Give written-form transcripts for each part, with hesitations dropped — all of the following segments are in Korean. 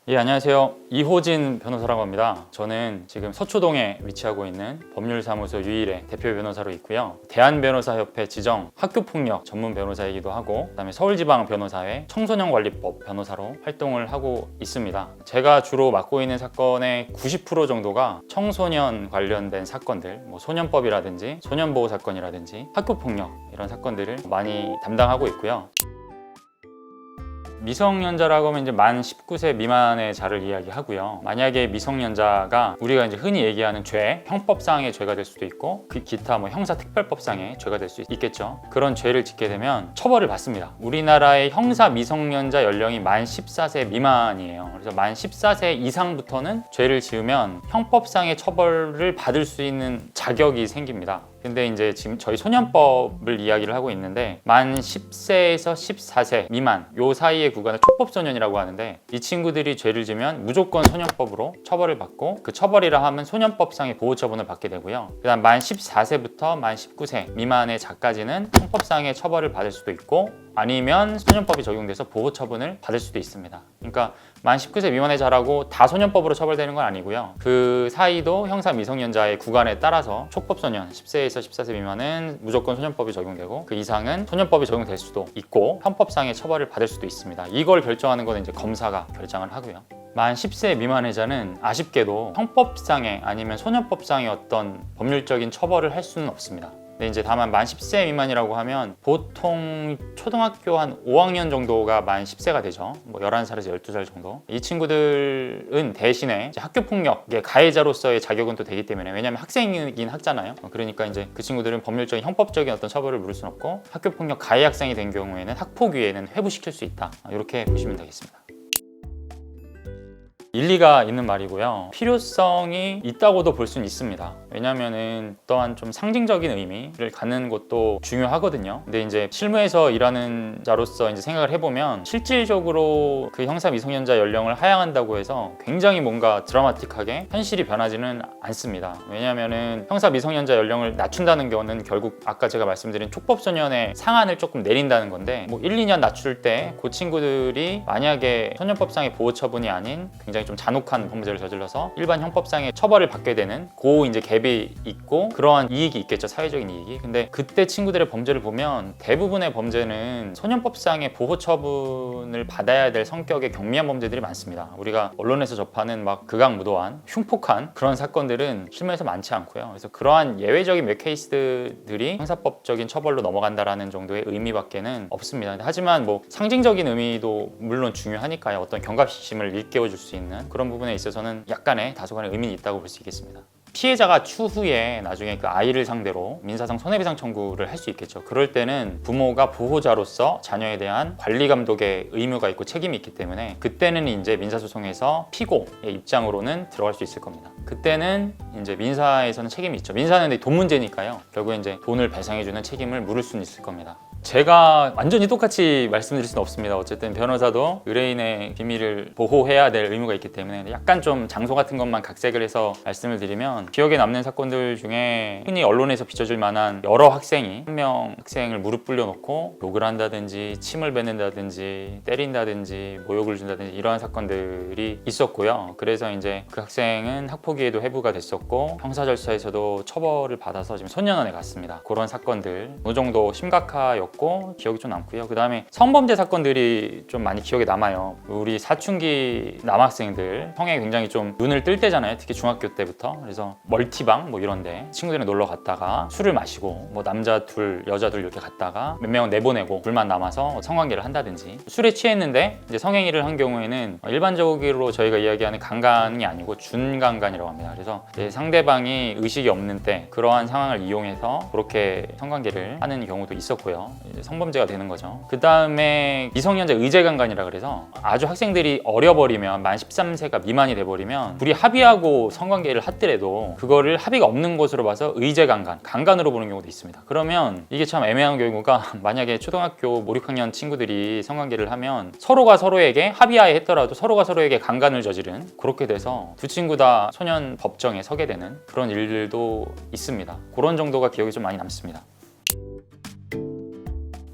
예, 안녕하세요. 이호진 변호사라고 합니다. 저는 지금 서초동에 위치하고 있는 법률사무소 유일의 대표 변호사로 있고요. 대한변호사협회 지정 학교폭력 전문 변호사이기도 하고, 그다음에 서울지방변호사회 청소년관리법 변호사로 활동을 하고 있습니다. 제가 주로 맡고 있는 사건의 90% 정도가 청소년 관련된 사건들, 소년법이라든지 소년보호 사건이라든지 학교폭력 이런 사건들을 많이 담당하고 있고요. 미성년자라고 하면 이제 만 19세 미만의 자를 이야기하고요. 만약에 미성년자가 우리가 이제 흔히 얘기하는 죄, 형법상의 죄가 될 수도 있고 그 기타 형사특별법상의 죄가 될 수 있겠죠. 그런 죄를 짓게 되면 처벌을 받습니다. 우리나라의 형사 미성년자 연령이 만 14세 미만이에요. 그래서 만 14세 이상부터는 죄를 지으면 형법상의 처벌을 받을 수 있는 자격이 생깁니다. 근데 이제 지금 저희 소년법을 이야기를 하고 있는데 만 10세에서 14세 미만 요 사이의 구간을 촉법소년이라고 하는데, 이 친구들이 죄를 지면 무조건 소년법으로 처벌을 받고, 그 처벌이라 하면 소년법상의 보호처분을 받게 되고요. 그다음 만 14세부터 만 19세 미만의 자까지는 형법상의 처벌을 받을 수도 있고, 아니면 소년법이 적용돼서 보호처분을 받을 수도 있습니다. 그러니까 만 19세 미만의 자라고 다 소년법으로 처벌되는 건 아니고요. 그 사이도 형사 미성년자의 구간에 따라서 촉법소년 10세에서 14세 미만은 무조건 소년법이 적용되고, 그 이상은 소년법이 적용될 수도 있고 형법상의 처벌을 받을 수도 있습니다. 이걸 결정하는 건 이제 검사가 결정을 하고요. 만 10세 미만의 자는 아쉽게도 형법상의 아니면 소년법상의 어떤 법률적인 처벌을 할 수는 없습니다. 근데 이제 다만 만 10세 미만이라고 하면 보통 초등학교 한 5학년 정도가 만 10세가 되죠. 11살에서 12살 정도. 이 친구들은 대신에 이제 학교폭력의 가해자로서의 자격은 또 되기 때문에, 왜냐하면 학생이긴 하잖아요. 그러니까 이제 그 친구들은 법률적인 형법적인 어떤 처벌을 물을 수는 없고, 학교폭력 가해 학생이 된 경우에는 학폭위에는 회부시킬 수 있다. 이렇게 보시면 되겠습니다. 일리가 있는 말이고요. 필요성이 있다고도 볼 수는 있습니다. 왜냐면은 또한 좀 상징적인 의미를 갖는 것도 중요하거든요. 근데 이제 실무에서 일하는 자로서 이제 생각을 해보면 실질적으로 그 형사 미성년자 연령을 하향한다고 해서 굉장히 뭔가 드라마틱하게 현실이 변하지는 않습니다. 왜냐면은 형사 미성년자 연령을 낮춘다는 경우는 결국 아까 제가 말씀드린 촉법소년의 상한을 조금 내린다는 건데, 1, 2년 낮출 때 그 친구들이 만약에 소년법상의 보호처분이 아닌 굉장히 좀 잔혹한 범죄를 저질러서 일반 형법상의 처벌을 받게 되는 이제 갭이 있고, 그러한 이익이 있겠죠, 사회적인 이익이. 근데 그때 친구들의 범죄를 보면 대부분의 범죄는 소년법상의 보호 처분을 받아야 될 성격의 경미한 범죄들이 많습니다. 우리가 언론에서 접하는 극악무도한 흉폭한 그런 사건들은 실무에서 많지 않고요. 그래서 그러한 예외적인 몇 케이스들이 형사법적인 처벌로 넘어간다라는 정도의 의미밖에는 없습니다. 하지만 상징적인 의미도 물론 중요하니까요. 어떤 경각심을 일깨워줄 수 있는 그런 부분에 있어서는 약간의 다소간의 의미는 있다고 볼 수 있겠습니다. 피해자가 추후에 나중에 그 아이를 상대로 민사상 손해배상 청구를 할 수 있겠죠. 그럴 때는 부모가 보호자로서 자녀에 대한 관리 감독의 의무가 있고 책임이 있기 때문에, 그때는 이제 민사소송에서 피고의 입장으로는 들어갈 수 있을 겁니다. 그때는 이제 민사에서는 책임이 있죠. 민사는 돈 문제니까요. 결국에 이제 돈을 배상해주는 책임을 물을 수는 있을 겁니다. 제가 완전히 똑같이 말씀드릴 수는 없습니다. 어쨌든 변호사도 의뢰인의 비밀을 보호해야 될 의무가 있기 때문에 약간 좀 장소 같은 것만 각색을 해서 말씀을 드리면, 기억에 남는 사건들 중에 흔히 언론에서 비춰질 만한 여러 학생이 한 명 학생을 무릎 불려놓고 욕을 한다든지 침을 뱉는다든지 때린다든지 모욕을 준다든지 이러한 사건들이 있었고요. 그래서 이제 그 학생은 학폭위에도 회부가 됐었고 형사절차에서도 처벌을 받아서 지금 소년원에 갔습니다. 그런 사건들 어느 정도 심각하였고 기억이 좀 남고요. 그 다음에 성범죄 사건들이 좀 많이 기억에 남아요. 우리 사춘기 남학생들 성에 굉장히 좀 눈을 뜰 때잖아요. 특히 중학교 때부터. 그래서 멀티방 이런데 친구들이랑 놀러 갔다가 술을 마시고 남자 둘 여자 둘 이렇게 갔다가 몇 명은 내보내고 둘만 남아서 성관계를 한다든지, 술에 취했는데 이제 성행위를 한 경우에는 일반적으로 저희가 이야기하는 강간이 아니고 준강간이라고 합니다. 그래서 상대방이 의식이 없는 때 그러한 상황을 이용해서 그렇게 성관계를 하는 경우도 있었고요. 이제 성범죄가 되는 거죠. 그 다음에 미성년자 의제강간이라 그래서 아주 학생들이 어려버리면 만 13세가 미만이 돼버리면 둘이 합의하고 성관계를 하더라도 그거를 합의가 없는 것으로 봐서 의제강간, 강간으로 보는 경우도 있습니다. 그러면 이게 참 애매한 경우가, 만약에 초등학교 5, 6학년 친구들이 성관계를 하면 서로가 서로에게 합의하에 했더라도 서로가 서로에게 강간을 저지른, 그렇게 돼서 두 친구 다 소년 법정에 서게 되는 그런 일들도 있습니다. 그런 정도가 기억이 좀 많이 남습니다.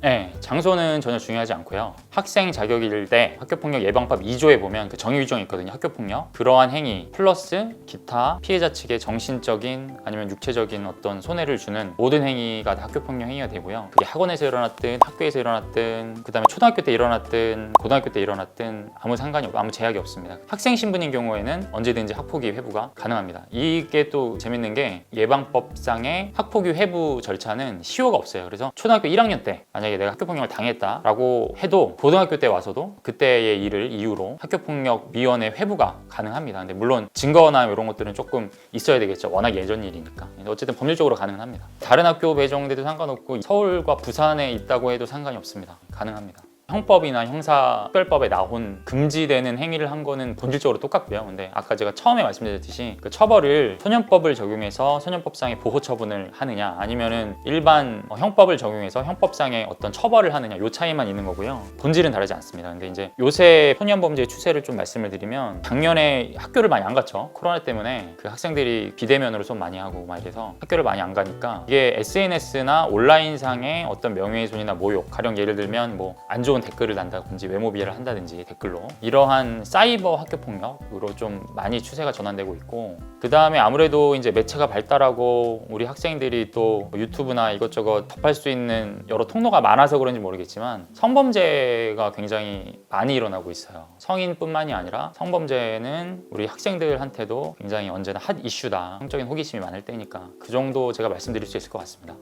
네, 장소는 전혀 중요하지 않고요. 학생 자격일 때 학교폭력 예방법 2조에 보면 그 정의 규정이 있거든요. 학교폭력. 그러한 행위 플러스 기타 피해자 측의 정신적인 아니면 육체적인 어떤 손해를 주는 모든 행위가 다 학교폭력 행위가 되고요. 그게 학원에서 일어났든 학교에서 일어났든 그다음에 초등학교 때 일어났든 고등학교 때 일어났든 아무 상관이 없고 아무 제약이 없습니다. 학생 신분인 경우에는 언제든지 학폭위 회부가 가능합니다. 이게 또 재밌는 게 예방법상의 학폭위 회부 절차는 시효가 없어요. 그래서 초등학교 1학년 때 만약에 내가 학교폭력을 당했다라고 해도 고등학교 때 와서도 그때의 일을 이유로 학교폭력위원회 회부가 가능합니다. 근데 물론 증거나 이런 것들은 조금 있어야 되겠죠. 워낙 예전 일이니까. 어쨌든 법률적으로 가능은 합니다. 다른 학교 배정돼도 상관없고 서울과 부산에 있다고 해도 상관이 없습니다. 가능합니다. 형법이나 형사특별법에 나온 금지되는 행위를 한 거는 본질적으로 똑같고요. 근데 아까 제가 처음에 말씀드렸듯이 그 처벌을 소년법을 적용해서 소년법상의 보호 처분을 하느냐 아니면은 일반 형법을 적용해서 형법상의 어떤 처벌을 하느냐 요 차이만 있는 거고요. 본질은 다르지 않습니다. 근데 이제 요새 소년 범죄 추세를 좀 말씀을 드리면 작년에 학교를 많이 안 갔죠. 코로나 때문에 그 학생들이 비대면으로 좀 많이 하고 막 이래서 학교를 많이 안 가니까 이게 SNS나 온라인상의 어떤 명예훼손이나 모욕 가령 예를 들면 뭐 안 좋은 댓글을 단다든지 외모 비하를 한다든지 댓글로 이러한 사이버 학교 폭력으로 좀 많이 추세가 전환되고 있고 그 다음에 아무래도 이제 매체가 발달하고 우리 학생들이 또 유튜브나 이것저것 접할 수 있는 여러 통로가 많아서 그런지 모르겠지만 성범죄가 굉장히 많이 일어나고 있어요. 성인뿐만이 아니라 성범죄는 우리 학생들한테도 굉장히 언제나 핫 이슈다. 성적인 호기심이 많을 때니까 그 정도 제가 말씀드릴 수 있을 것 같습니다.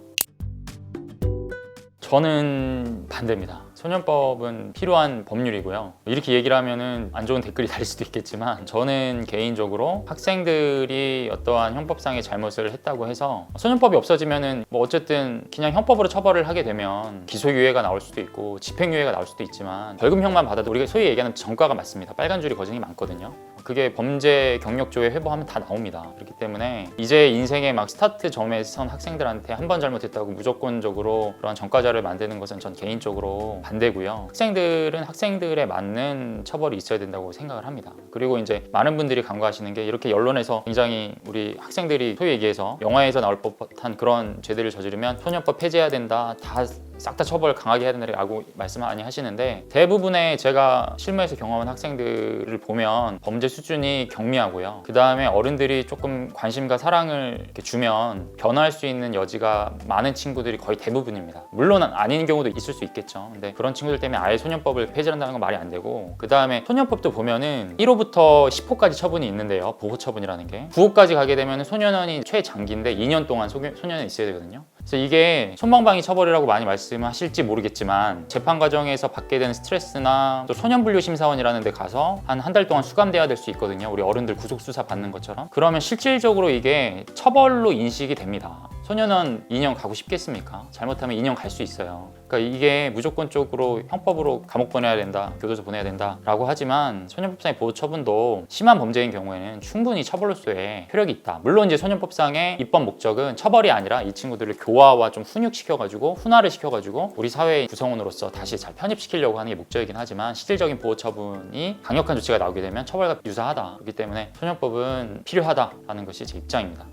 저는 반대입니다. 소년법은 필요한 법률이고요. 이렇게 얘기를 하면은 안 좋은 댓글이 달릴 수도 있겠지만 저는 개인적으로 학생들이 어떠한 형법상의 잘못을 했다고 해서 소년법이 없어지면은 뭐 어쨌든 그냥 형법으로 처벌을 하게 되면 기소유예가 나올 수도 있고 집행유예가 나올 수도 있지만 벌금형만 받아도 우리가 소위 얘기하는 전과가 맞습니다. 빨간 줄이 거정이 많거든요. 그게 범죄 경력조회 회부하면 다 나옵니다. 그렇기 때문에 이제 인생의 막 스타트점에 선 학생들한테 한 번 잘못했다고 무조건적으로 그런 전과자를 만드는 것은 전 개인적으로 반대고요. 학생들은 학생들에 맞는 처벌이 있어야 된다고 생각을 합니다. 그리고 이제 많은 분들이 간과하시는 게 이렇게 언론에서 굉장히 우리 학생들이 소위 얘기해서 영화에서 나올 법한 그런 죄들을 저지르면 소년법 폐지해야 된다. 다 싹 다 처벌 강하게 해야 된다고 말씀 많이 하시는데 대부분의 제가 실무에서 경험한 학생들을 보면 범죄 수준이 경미하고요. 그 다음에 어른들이 조금 관심과 사랑을 이렇게 주면 변화할 수 있는 여지가 많은 친구들이 거의 대부분입니다. 물론 아닌 경우도 있을 수 있겠죠. 근데 그런 친구들 때문에 아예 소년법을 폐지한다는 건 말이 안 되고 그 다음에 소년법도 보면은 1호부터 10호까지 처분이 있는데요. 보호 처분이라는 게 9호까지 가게 되면 소년원이 최장기인데 2년 동안 소년원에 있어야 되거든요. 그래서 이게 솜방망이 처벌이라고 많이 말씀하실지 모르겠지만 재판 과정에서 받게 되는 스트레스나 또 소년분류심사원이라는 데 가서 한 달 동안 수감돼야 될 수 있거든요. 우리 어른들 구속수사 받는 것처럼. 그러면 실질적으로 이게 처벌로 인식이 됩니다. 소년원 2년 가고 싶겠습니까? 잘못하면 2년 갈 수 있어요. 그러니까 이게 무조건적으로 형법으로 감옥 보내야 된다, 교도소 보내야 된다 라고 하지만 소년법상의 보호 처분도 심한 범죄인 경우에는 충분히 처벌로서의 효력이 있다. 물론 이제 소년법상의 입법 목적은 처벌이 아니라 이 친구들을 교화와 좀 훈육시켜가지고 훈화를 시켜가지고 우리 사회의 구성원으로서 다시 잘 편입시키려고 하는 게 목적이긴 하지만 실질적인 보호 처분이 강력한 조치가 나오게 되면 처벌과 유사하다. 그렇기 때문에 소년법은 필요하다라는 것이 제 입장입니다.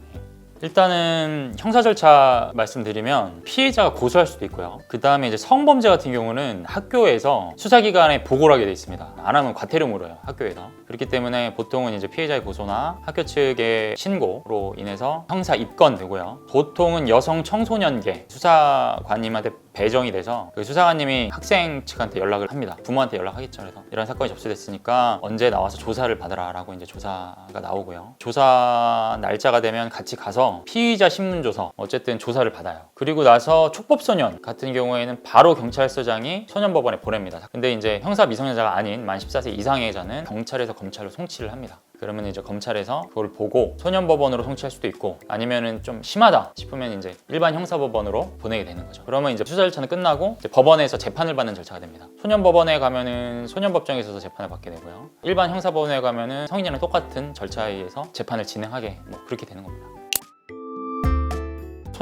일단은 형사 절차 말씀드리면 피해자가 고소할 수도 있고요. 그 다음에 이제 성범죄 같은 경우는 학교에서 수사기관에 보고를 하게 돼 있습니다. 안 하면 과태료 물어요, 학교에서. 그렇기 때문에 보통은 이제 피해자의 고소나 학교 측의 신고로 인해서 형사 입건되고요. 보통은 여성 청소년계 수사관님한테 배정이 돼서 그 수사관님이 학생 측한테 연락을 합니다. 부모한테 연락하겠죠. 그래서 이런 사건이 접수됐으니까 언제 나와서 조사를 받으라라고 이제 조사가 나오고요. 조사 날짜가 되면 같이 가서 피의자 신문조서 어쨌든 조사를 받아요. 그리고 나서 촉법소년 같은 경우에는 바로 경찰서장이 소년법원에 보냅니다. 근데 이제 형사 미성년자가 아닌 만 14세 이상의 자는 경찰에서 검찰로 송치를 합니다. 그러면 이제 검찰에서 그걸 보고 소년법원으로 송치할 수도 있고 아니면은 좀 심하다 싶으면 이제 일반 형사법원으로 보내게 되는 거죠. 그러면 이제 수사 절차는 끝나고 이제 법원에서 재판을 받는 절차가 됩니다. 소년법원에 가면은 소년법정에서 재판을 받게 되고요. 일반 형사법원에 가면은 성인이랑 똑같은 절차에 의해서 재판을 진행하게 그렇게 되는 겁니다.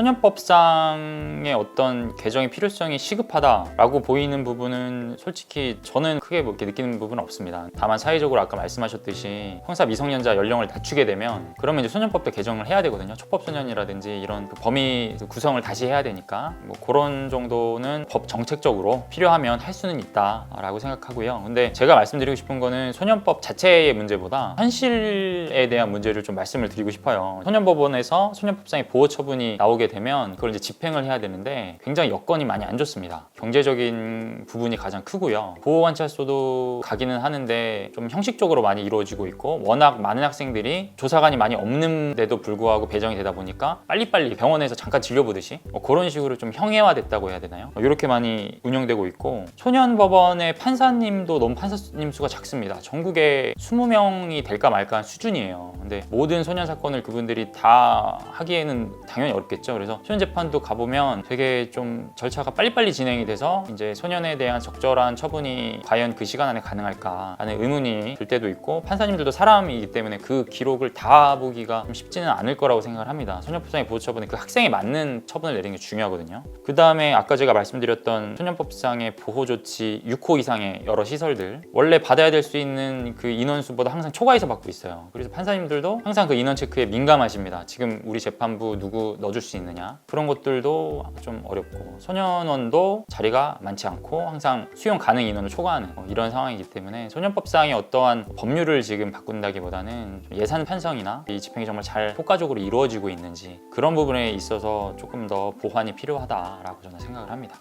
소년법상의 어떤 개정의 필요성이 시급하다라고 보이는 부분은 솔직히 저는 크게 뭐 이렇게 느끼는 부분은 없습니다. 다만 사회적으로 아까 말씀하셨듯이 형사 미성년자 연령을 낮추게 되면 그러면 이제 소년법도 개정을 해야 되거든요. 촉법소년이라든지 이런 그 범위 구성을 다시 해야 되니까 뭐 그런 정도는 법 정책적으로 필요하면 할 수는 있다라고 생각하고요. 근데 제가 말씀드리고 싶은 거는 소년법 자체의 문제보다 현실에 대한 문제를 좀 말씀을 드리고 싶어요. 소년법원에서 소년법상의 보호 처분이 나오게 되면 그걸 이제 집행을 해야 되는데 굉장히 여건이 많이 안 좋습니다. 경제적인 부분이 가장 크고요. 보호관찰소도 가기는 하는데 좀 형식적으로 많이 이루어지고 있고 워낙 많은 학생들이 조사관이 많이 없는데도 불구하고 배정이 되다 보니까 빨리빨리 병원에서 잠깐 진료보듯이 그런 식으로 좀 형해화됐다고 해야 되나요? 이렇게 많이 운영되고 있고 소년법원의 판사님도 너무 판사님 수가 작습니다. 전국에 20명이 될까 말까 한 수준이에요. 근데 모든 소년 사건을 그분들이 다 하기에는 당연히 어렵겠죠. 그래서 소년 재판도 가보면 되게 좀 절차가 빨리빨리 진행이 돼서 이제 소년에 대한 적절한 처분이 과연 그 시간 안에 가능할까 하는 의문이 들 때도 있고 판사님들도 사람이기 때문에 그 기록을 다 보기가 좀 쉽지는 않을 거라고 생각을 합니다. 소년법상의 보호 처분은 그 학생에 맞는 처분을 내리는 게 중요하거든요. 그 다음에 아까 제가 말씀드렸던 소년법상의 보호 조치 6호 이상의 여러 시설들 원래 받아야 될 수 있는 그 인원수보다 항상 초과해서 받고 있어요. 그래서 판사님들도 항상 그 인원 체크에 민감하십니다. 지금 우리 재판부 누구 넣어줄 수 있느냐 그런 것들도 좀 어렵고 소년원도 자리가 많지 않고 항상 수용 가능 인원을 초과하는 이런 상황이기 때문에 소년법상의 어떠한 법률을 지금 바꾼다기보다는 예산 편성이나 이 집행이 정말 잘 효과적으로 이루어지고 있는지 그런 부분에 있어서 조금 더 보완이 필요하다라고 저는 생각을 합니다.